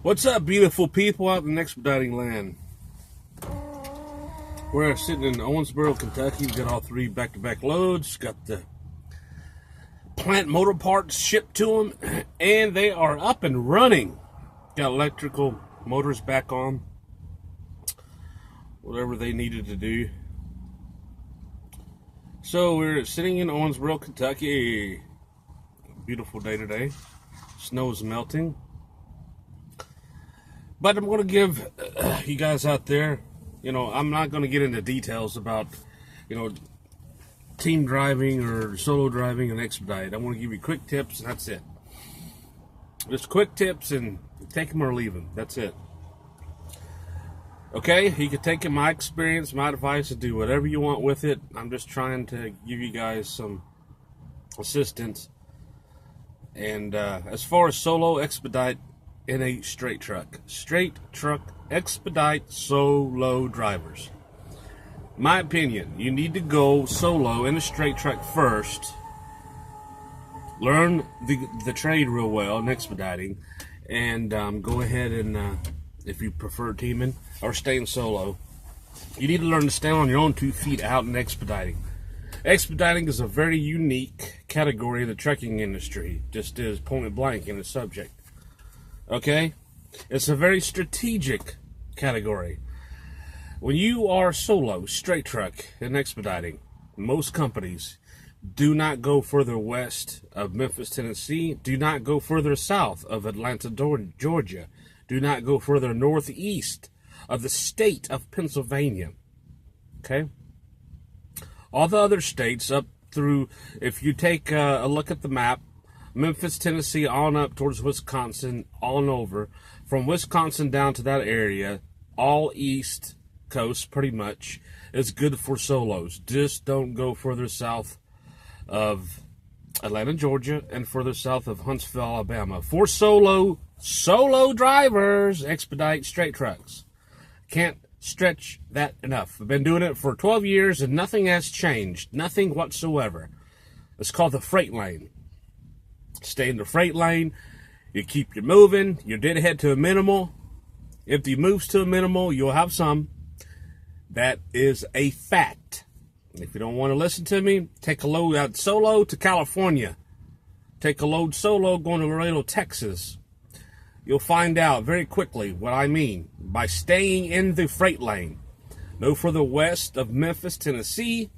What's up, beautiful people out in Expediting Land? We're sitting in Owensboro, Kentucky. We got all three back-to-back loads. Got the plant motor parts shipped to them, and they are up and running. Got electrical motors back on. Whatever they needed to do. So we're sitting in Owensboro, Kentucky. Beautiful day today. Snow's melting. But I'm going to give you guys out there, I'm not going to get into details about, team driving or solo driving and Expedite. I want to give you quick tips, and that's it. Just quick tips, and take them or leave them. That's it. Okay? You can take my experience, my advice, and do whatever you want with it. I'm just trying to give you guys some assistance. And as far as solo Expedite, in a straight truck Expedite solo drivers. My opinion, you need to go solo in a straight truck first. Learn the trade real well in expediting, and go ahead and if you prefer teaming or staying solo, you need to learn to stand on your own 2 feet out in expediting. Expediting is a very unique category of the trucking industry, just as point blank in the subject. Okay? It's a very strategic category. When you are solo, straight truck, and expediting, most companies do not go further west of Memphis, Tennessee. Do not go further south of Atlanta, Georgia. Do not go further northeast of the state of Pennsylvania. Okay? All the other states up through, if you take a look at the map, Memphis, Tennessee, on up towards Wisconsin, on over. From Wisconsin down to that area, all east coast, pretty much, is good for solos. Just don't go further south of Atlanta, Georgia, and further south of Huntsville, Alabama. For solo drivers, expedite straight trucks. Can't stretch that enough. I've been doing it for 12 years, and nothing has changed. Nothing whatsoever. It's called the freight lane. Stay in the freight lane. You keep you moving. Your deadhead to a minimal. If you moves to a minimal, you'll have some. That is a fact. If you don't want to listen to me, take a load out solo to California. Take a load solo going to Laredo, Texas. You'll find out very quickly what I mean by staying in the freight lane. No further west of Memphis, Tennessee.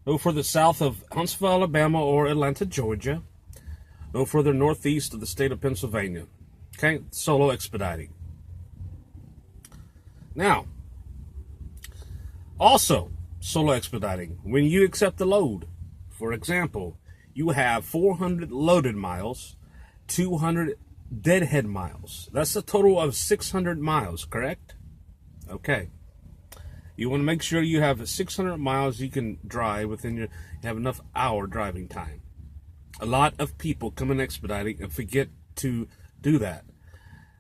No further south of Huntsville, Alabama, or Atlanta, Georgia. No further northeast of the state of Pennsylvania. Okay? Solo expediting. Now, also, solo expediting. When you accept the load, for example, you have 400 loaded miles, 200 deadhead miles. That's a total of 600 miles, correct? Okay. You want to make sure you have 600 miles you can drive within you have enough hour driving time. A lot of people come in expediting and forget to do that.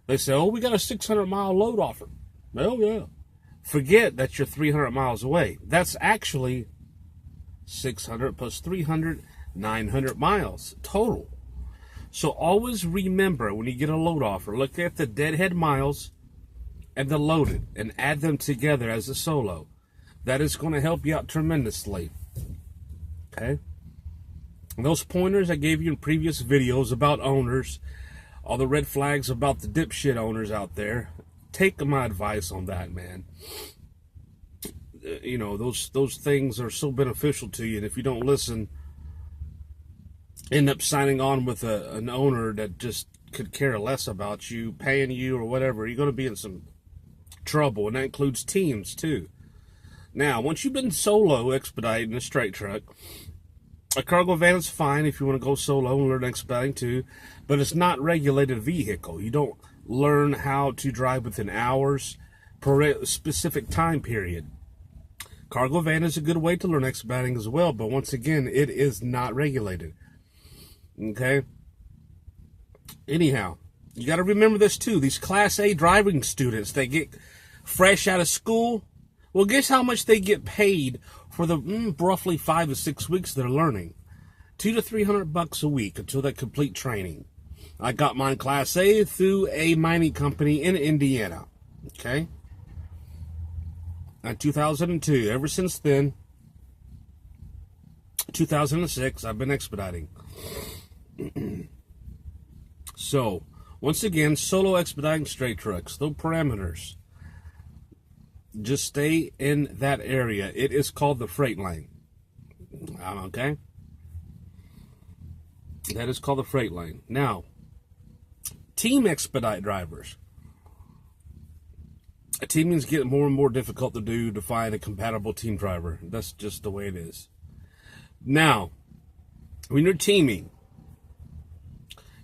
They say, oh, we got a 600-mile load offer. Oh, yeah. Forget that you're 300 miles away. That's actually 600 plus 300, 900 miles total. So always remember when you get a load offer, look at the deadhead miles and the loaded and add them together as a solo. That is going to help you out tremendously. Okay? And those pointers I gave you in previous videos about owners, all the red flags about the dipshit owners out there, take my advice on that, man. Those things are so beneficial to you, and if you don't listen, end up signing on with an owner that just could care less about you, paying you or whatever, you're going to be in some trouble, and that includes teams too. Now, once you've been solo expediting a straight truck, a cargo van is fine if you want to go solo and learn expediting too, but it's not regulated vehicle. You don't learn how to drive within hours per a specific time period. Cargo van is a good way to learn expediting as well, but once again, it is not regulated. Okay? Anyhow, you got to remember this too. These Class A driving students, they get fresh out of school. Well, guess how much they get paid for the roughly 5 to 6 weeks they're learning? $200 to $300 a week until they complete training. I got mine Class A through a mining company in Indiana. Okay? In 2002. Ever since then, 2006, I've been expediting. So, once again, solo expediting straight trucks. No parameters. Just stay in that area. It is called the freight lane. Okay? That is called the freight lane. Now, team expedite drivers. Teaming's getting more and more difficult to do to find a compatible team driver. That's just the way it is. Now, when you're teaming,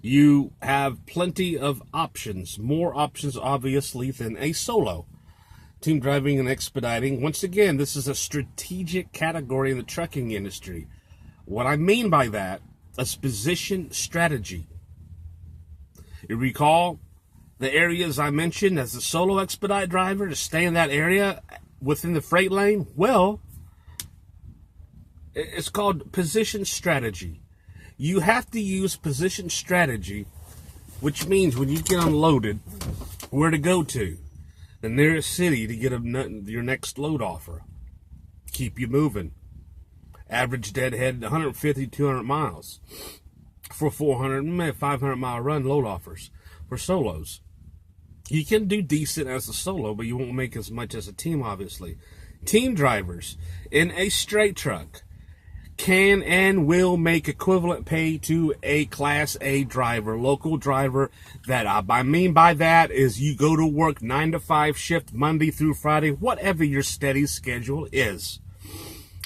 you have plenty of options. More options, obviously, than a solo. Team driving and expediting. Once again, this is a strategic category in the trucking industry. What I mean by that is position strategy. You recall the areas I mentioned as a solo expedite driver to stay in that area within the freight lane? Well, it's called position strategy. You have to use position strategy, which means when you get unloaded, where to go to. The nearest city to get your next load offer. Keep you moving. Average deadhead 150, 200 miles. For 400, 500 mile run load offers for solos. You can do decent as a solo, but you won't make as much as a team, obviously. Team drivers in a straight truck can and will make equivalent pay to a Class A driver, local driver. That I mean by that is you go to work 9 to 5 shift Monday through Friday, whatever your steady schedule is.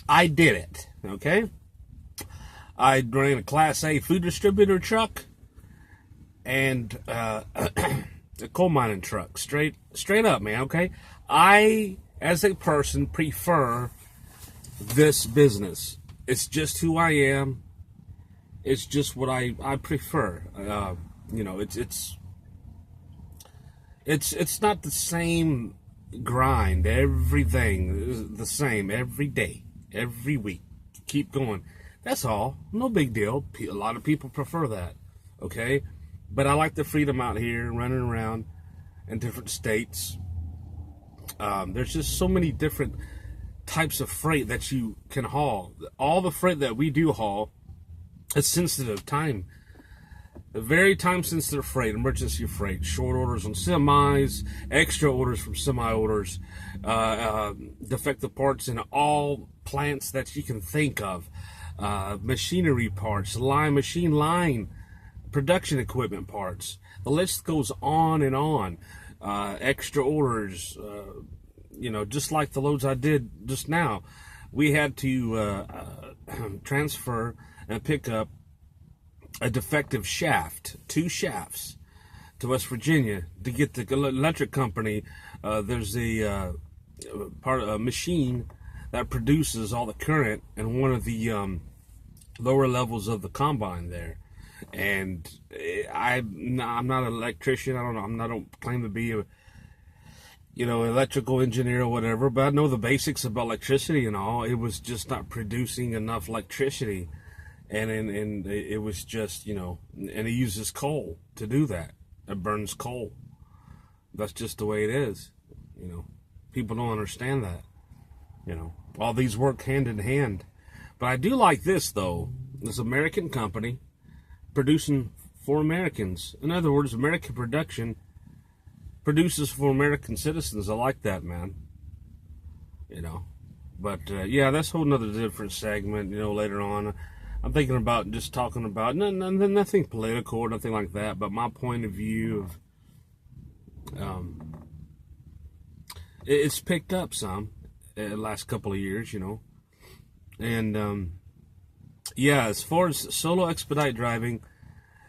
I did it, okay? I ran a Class A food distributor truck and a coal mining truck. Straight up, man, okay? I, as a person, prefer this business. It's just who I am. It's just what I prefer. You know, it's not the same grind. Everything is the same every day, every week. Keep going. That's all. No big deal. A lot of people prefer that. Okay? But I like the freedom out here, running around in different states. There's just so many different types of freight that you can haul. All the freight that we do haul is sensitive time. The very time sensitive freight, emergency freight, short orders on semis, extra orders from semi orders, defective parts in all plants that you can think of, machinery parts, machine line, production equipment parts. The list goes on and on. Extra orders, you know, just like the loads I did just now. We had to transfer and pick up a defective shaft, 2 shafts, to West Virginia to get the electric company. There's a machine that produces all the current in one of the lower levels of the combine there. And I'm not an electrician. I don't claim to be a electrical engineer or whatever, but I know the basics about electricity and all. It was just not producing enough electricity, and it was just, and it uses coal to do that. It burns coal. That's just the way it is. People don't understand that. All these work hand in hand. But I do like this, though. This American company producing for Americans. In other words, American production produces for American citizens. I like that, man. But yeah, that's a whole nother different segment. Later on, I'm thinking about just talking about nothing political or nothing like that, but my point of view of it's picked up some the last couple of years, and yeah, as far as solo expedite driving,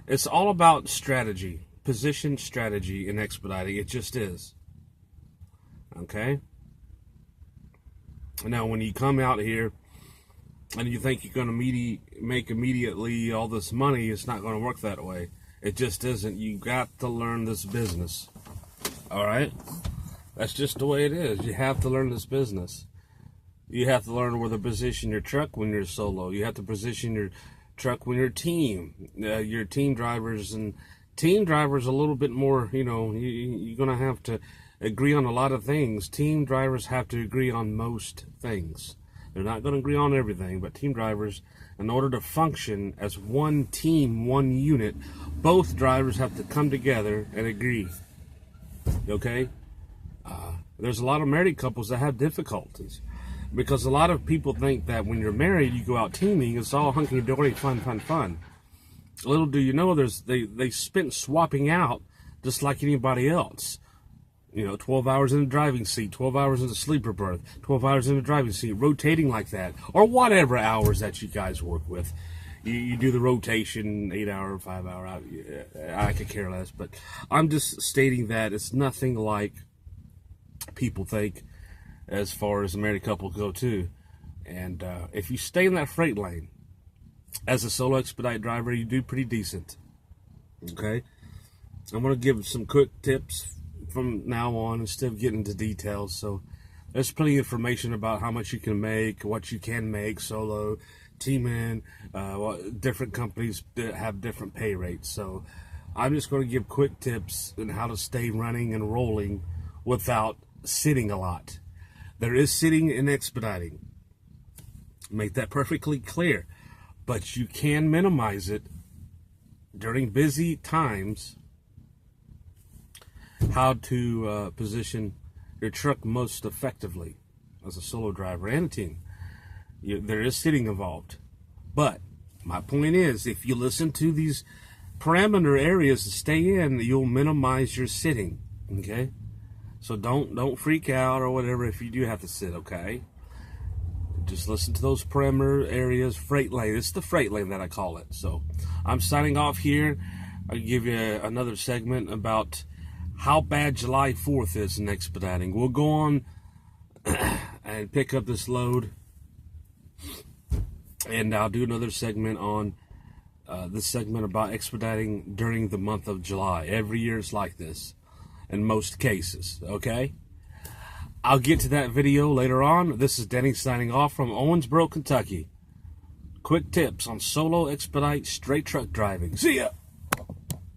it's all about strategy. Position strategy in expediting. It just is. Okay? Now, when you come out here and you think you're going to make immediately all this money, it's not going to work that way. It just isn't. You got to learn this business. All right? That's just the way it is. You have to learn this business. You have to learn where to position your truck when you're solo. You have to position your truck when you're team. Your team drivers and Team drivers a little bit more, you know, you're going to have to agree on a lot of things. Team drivers have to agree on most things. They're not going to agree on everything, but team drivers, in order to function as one team, one unit, both drivers have to come together and agree. Okay? There's a lot of married couples that have difficulties because a lot of people think that when you're married, you go out teaming, it's all hunky-dory, fun, fun, fun. Little do you know, they spent swapping out just like anybody else. You know, 12 hours in the driving seat, 12 hours in the sleeper berth, 12 hours in the driving seat, rotating like that, or whatever hours that you guys work with. You do the rotation, 8 hour, 5 hour, I could care less, but I'm just stating that it's nothing like people think as far as a married couple go too. And if you stay in that freight lane as a solo expedite driver, you do pretty decent. Okay? I'm going to give some quick tips from now on instead of getting into details. So there's plenty of information about how much you can make, what you can make solo, teaming, different companies have different pay rates. So I'm just going to give quick tips on how to stay running and rolling without sitting a lot. There is sitting in expediting. Make that perfectly clear. But you can minimize it during busy times. How to position your truck most effectively as a solo driver and a team. There is sitting involved. But my point is, if you listen to these parameter areas to stay in, you'll minimize your sitting. Okay? So don't freak out or whatever if you do have to sit, okay? Just listen to those perimeter areas, freight lane. It's the freight lane that I call it. So I'm signing off here. I'll give you another segment about how bad July 4th is in expediting. We'll go on and pick up this load. And I'll do another segment on this segment about expediting during the month of July. Every year it's like this. In most cases, okay? I'll get to that video later on. This is Denny signing off from Owensboro, Kentucky. Quick tips on solo expedite straight truck driving. See ya!